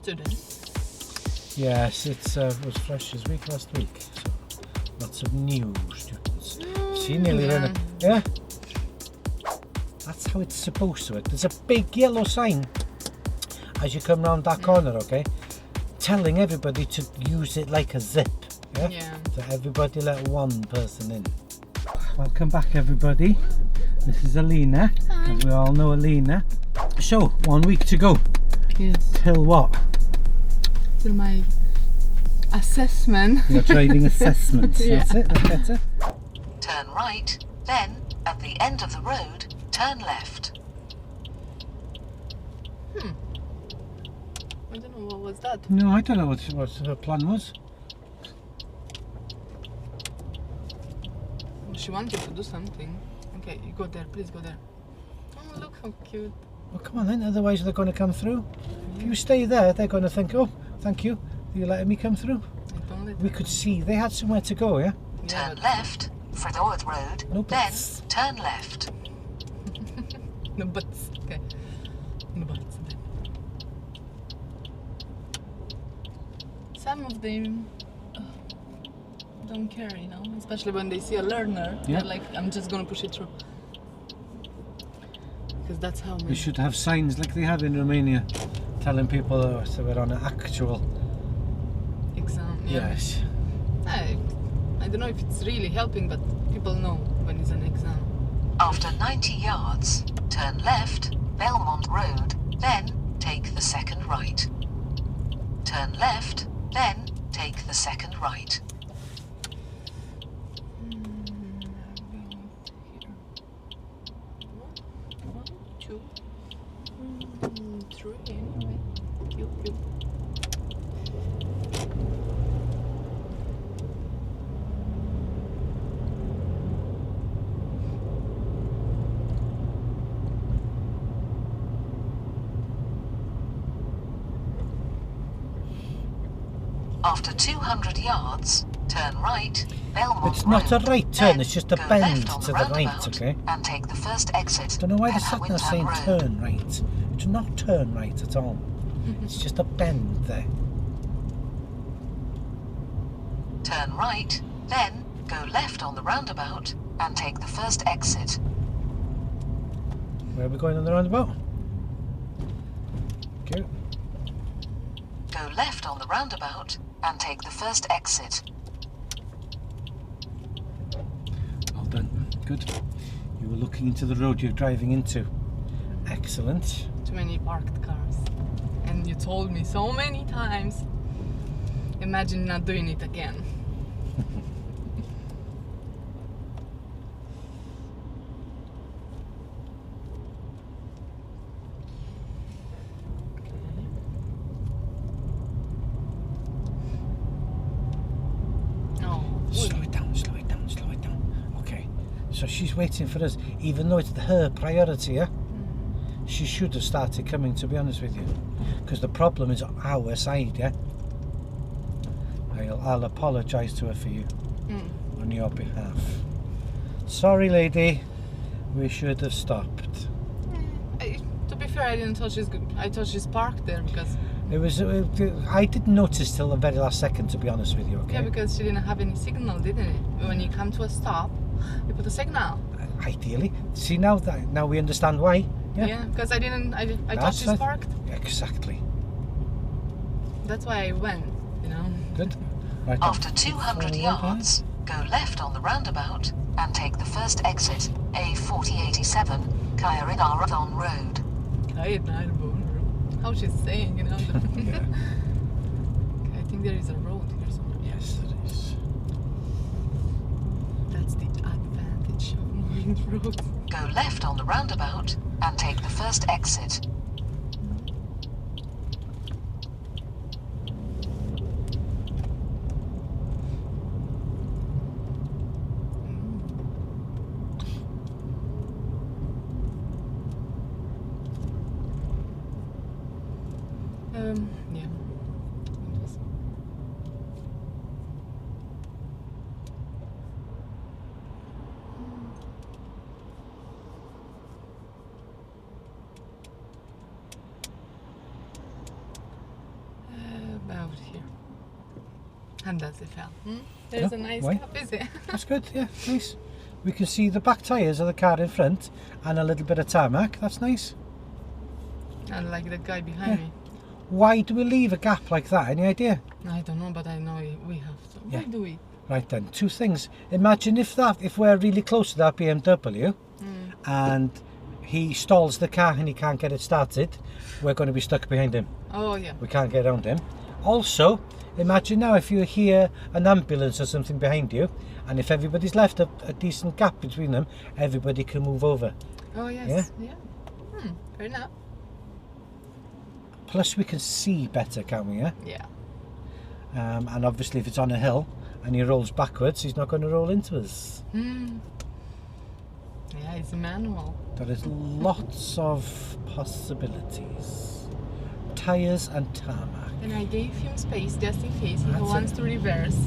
student. Yes, it was fresh as week last week. So lots of new students. See, nearly ran it. Yeah? That's how it's supposed to work. There's a big yellow sign as you come round that corner, okay? Telling everybody to use it like a zip. Yeah? So everybody let one person in. Welcome back, everybody. This is Alina, as we all know Alina. So, 1 week to go. Yes. Till what? Till my assessment. Your driving assessment. Yeah. That's it, that's better. Turn right, then, at the end of the road, turn left. I don't know, what was that? No, I don't know what her plan was. She wanted to do something. Okay, you go there, please go there. Oh, look how cute. Well, come on then, otherwise they're going to come through. If you stay there, they're going to think, oh, thank you, you're letting me come through. We could see they had somewhere to go, yeah? Turn left, Fredorth Road, No then buts. turn left. No buts. Okay. No buts. Some of them don't care, you know, especially when they see a learner. Yeah. They're like, I'm just gonna push it through. Because that's how We should have signs like they have in Romania, telling people so we're on an actual exam. Yeah. Yes. I don't know if it's really helping, but people know when it's an exam. After 90 yards, turn left, Belmont Road, then take the second right. Turn left, then take the second right. One, two, three. Anyway, cute. After 200 yards, turn right, Belmont It's not a Road, right turn, then it's just a go bend left on to the right, roundabout okay? And take the first exit. Don't know why the Penn sat nav Wintown saying Road. turn right. It's not turn right at all. It's just a bend there. Turn right, then go left on the roundabout and take the first exit. Where are we going on the roundabout? Okay. Go left on the roundabout and take the first exit. Well done. Good. You were looking into the road you're driving into. Excellent. Too many parked cars. And you told me so many times. Imagine not doing it again. Slow it down, slow it down, slow it down. Okay. So she's waiting for us, even though it's her priority, yeah? She should have started coming, to be honest with you. Because the problem is our side, yeah? I'll apologise to her for you. On your behalf. Sorry, lady. We should have stopped. To be fair, I didn't thought she's good. I thought she's parked there because... I didn't notice till the very last second, to be honest with you, okay? Yeah, because she didn't have any signal, didn't it? When you come to a stop, you put a signal. Ideally. See, now we understand why. Yeah, because I thought she's parked. Exactly. That's why I went, you know. Good. Right, After 200 yards, go left on the roundabout and take the first exit, A4087, Kairinarathon Road. How she's saying, you know. Yeah. I think there is a road here somewhere. Yes, there is. That's the advantage of knowing the road. Go left on the roundabout and take the first exit. Yeah. here. And that's the fell. There's a nice why? gap, is it? That's good, yeah, nice. We can see the back tyres of the car in front and a little bit of tarmac. That's nice. And like the guy behind me. Why do we leave a gap like that? Any idea? I don't know, but I know we have to. Yeah. Why do we? Right then, two things. Imagine if we're really close to that BMW and he stalls the car and he can't get it started, we're going to be stuck behind him. Oh yeah. We can't get around him. Also, imagine now if you hear an ambulance or something behind you, and if everybody's left a decent gap between them, everybody can move over. Oh yes. Yeah. Fair enough. Plus we can see better, can't we? Yeah. Yeah. And obviously if it's on a hill and he rolls backwards, he's not going to roll into us. Yeah, it's manual. There is lots of possibilities. Tyres and tarmac. And I gave him space just in case he That's wants it. to reverse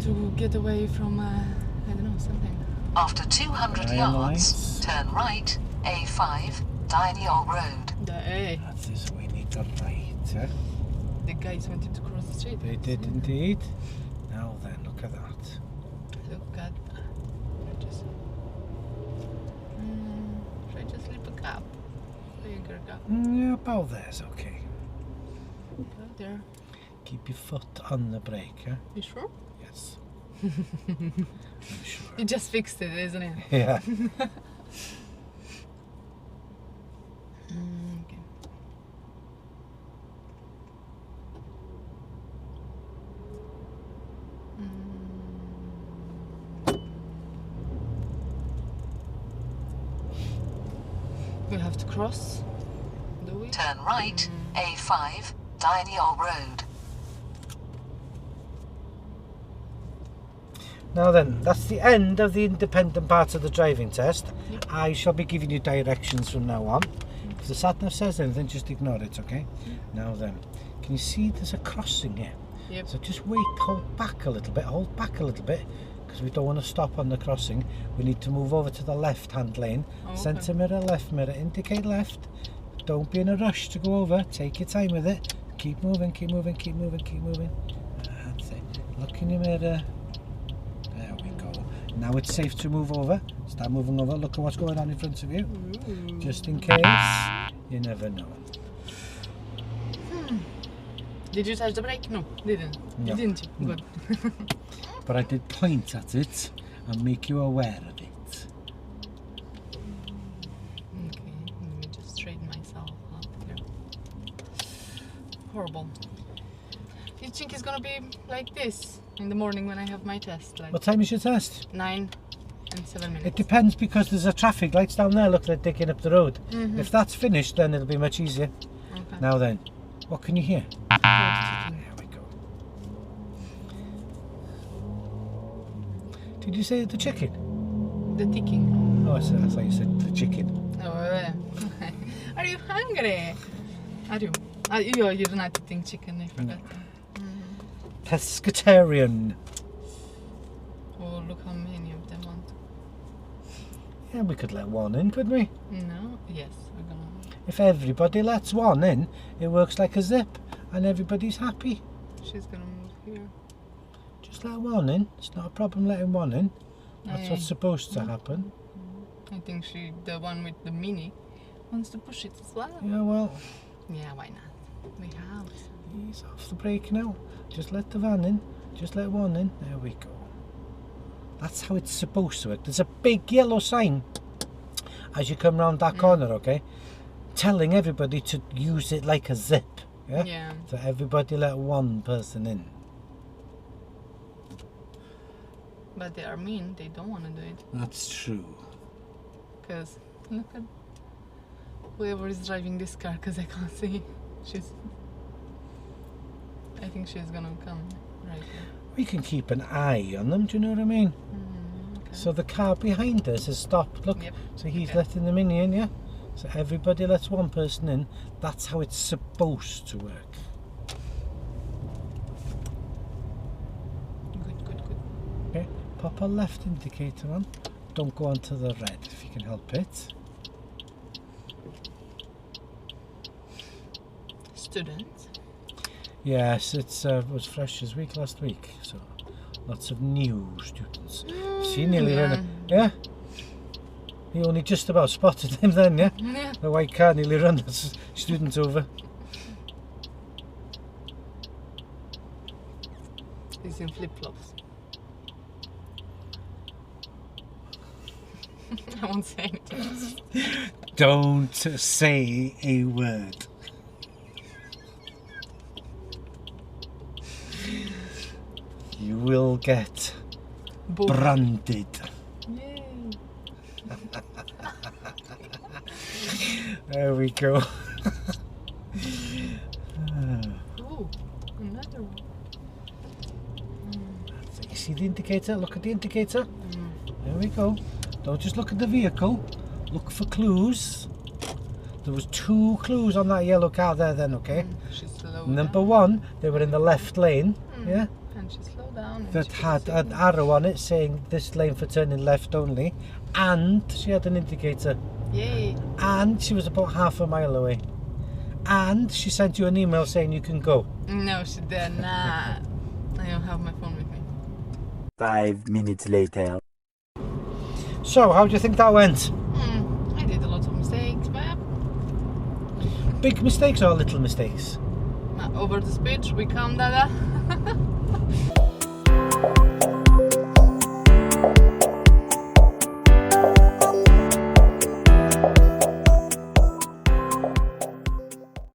to get away from I don't know, something. After 200 Iron yards, lights. turn right, A5, Dineol Road. That is we need to right. The guys wanted to cross the street. They did indeed. Now then, look at that. Look at should I just leave a gap? Bigger gap. Yeah, about there's okay. Go there. Keep your foot on the brake, huh? You sure? Yes. I'm sure. You just fixed it, isn't it? Yeah. Okay. We have to cross, do we? Turn right, A5, Dineol Road. Now then, that's the end of the independent part of the driving test. I shall be giving you directions from now on. If the sat-nav says anything, just ignore it, okay? Now then, can you see there's a crossing here? Yep. So just wait, hold back a little bit, because we don't want to stop on the crossing. We need to move over to the left-hand lane. Okay. Centre mirror, left mirror, indicate left. Don't be in a rush to go over. Take your time with it. Keep moving, keep moving, keep moving, keep moving. That's it. Look in your mirror. There we go. Now it's safe to move over. Start moving over. Look at what's going on in front of you. Just in case. You never know. Did you touch the brake? No, didn't. No. You didn't. No. Good. But I did point at it and make you aware of it. Okay, let me just straighten myself up here. Horrible. Do you think it's gonna be like this in the morning when I have my test? Like What time is your test? 9 and 7 minutes. It depends because there's a traffic lights down there. Look, they're digging up the road. If that's finished, then it'll be much easier. Okay. Now then, what can you hear? Good. There we go. Did you say the chicken? The ticking. Oh, I thought you said the chicken. Oh, are you hungry? Are you? You're not eating chicken, I forgot. Pescatarian. Oh, look how many of them want. Yeah, we could let one in, couldn't we? No? Yes, we're gonna. If everybody lets one in, it works like a zip and everybody's happy. She's gonna move here. Just let one in. It's not a problem letting one in. That's Aye. what's supposed to happen. I think the one with the mini, wants to push it as well. Yeah, well, Yeah, why not? We have. ease off the brake now. Just let the van in. Just let one in. There we go. That's how it's supposed to work. There's a big yellow sign as you come round that corner, okay? Telling everybody to use it like a zip. Yeah? Yeah. So everybody let one person in. But they are mean, they don't want to do it. That's true. Because look at whoever is driving this car, because I can't see. I think she's gonna come right here. We can keep an eye on them, do you know what I mean? Okay. So the car behind us has stopped, look. Yep. So he's Okay. letting them in, yeah? So everybody lets one person in. That's how it's supposed to work. Good. Okay, pop a left indicator on. Don't go onto the red if you can help it. Student. Yes, it was Freshers' Week last week, so lots of new students. She nearly ran it. Yeah? You only just about spotted him then, yeah? Yeah. The white car nearly ran the students over. He's in flip-flops. I won't say anything. Don't say a word. You will get branded. Yay. There we go. Ooh, another one. You see the indicator? Look at the indicator. There we go. Don't just look at the vehicle. Look for clues. There was 2 clues on that yellow car there then, okay? She slowed Number down. 1, they were in the left lane, yeah? And she slowed down. And That she had an arrow on it saying this lane for turning left only. And she had an indicator. Yay. And she was about half a mile away. And she sent you an email saying you can go. No, she did not. I don't have my phone with me. 5 minutes later. So, how do you think that went? I did a lot of mistakes, but Big mistakes or little mistakes? over the speech, we come, Dada.